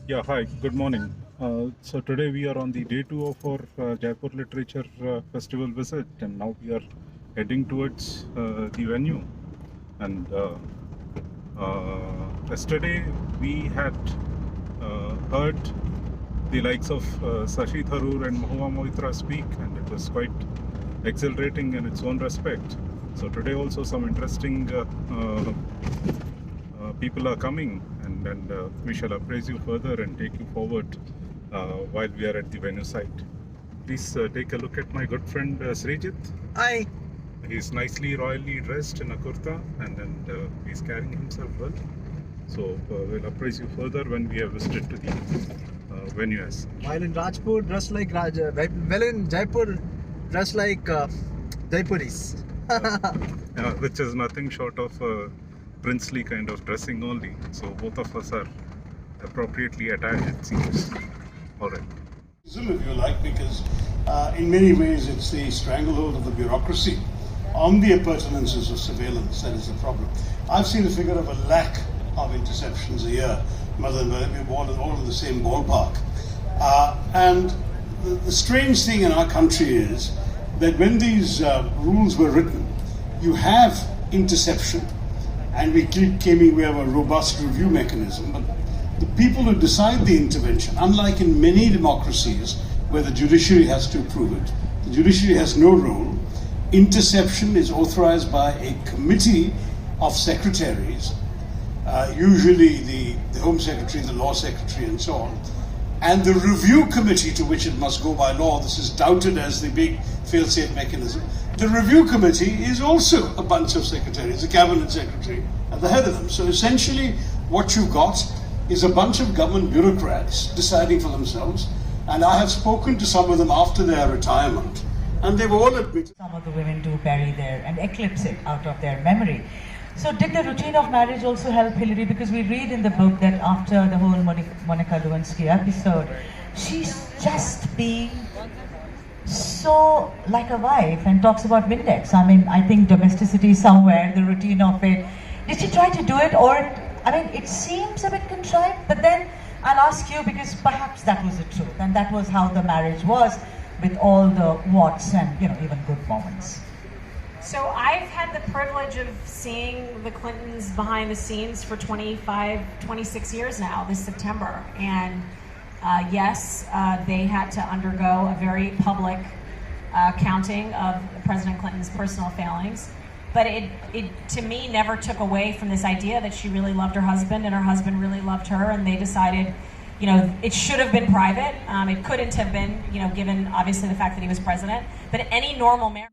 Yeah, hi, good morning. So today we are on the day two of our Jaipur Literature Festival visit, and now we are heading towards the venue. And yesterday we had heard the likes of Sashi Tharoor and Mahua Moitra speak, and it was quite exhilarating in its own respect. So today also some interesting people are coming, and we shall appraise you further and take you forward while we are at the venue site. Please take a look at my good friend Srijit. Hi. He's nicely royally dressed in a kurta, and he's carrying himself well. So we'll appraise you further when we have visited to the venue as such. While in Rajpur, dressed like Raja. Well, in Jaipur, dressed like Jaipuris. Which is nothing short of princely kind of dressing only. So both of us are appropriately attached, it seems. All right. If you like, because in many ways it's the stranglehold of the bureaucracy on the appurtenances of surveillance that is the problem. I've seen a figure of a lakh of interceptions a year, rather than we're all in the same ballpark. And the strange thing in our country is that when these rules were written, you have interception, and we have a robust review mechanism, but the people who decide the intervention, unlike in many democracies where the judiciary has to approve it, the judiciary has no role. Interception is authorized by a committee of secretaries, usually the Home Secretary, the Law Secretary, and so on. And the review committee to which it must go by law, this is touted as the big fail-safe mechanism. The review committee is also a bunch of secretaries, a cabinet secretary at the head of them. So essentially what you've got is a bunch of government bureaucrats deciding for themselves. And I have spoken to some of them after their retirement, and they've all admitted. Some of the women do bury their and eclipse it out of their memory. So did the routine of marriage also help Hillary? Because we read in the book that after the whole Monica Lewinsky episode, she's just being so like a wife and talks about Windex. I mean, I think domesticity somewhere, the routine of it. Did she try to do it, or, I mean, it seems a bit contrived, but then I'll ask you, because perhaps that was the truth, and that was how the marriage was, with all the what's and, even good moments. So I've had the privilege of seeing the Clintons behind the scenes for 26 years now, this September. And yes, they had to undergo a very public counting of President Clinton's personal failings. But it, to me, never took away from this idea that she really loved her husband and her husband really loved her, and they decided, it should have been private. It couldn't have been, given obviously the fact that he was president. But any normal marriage.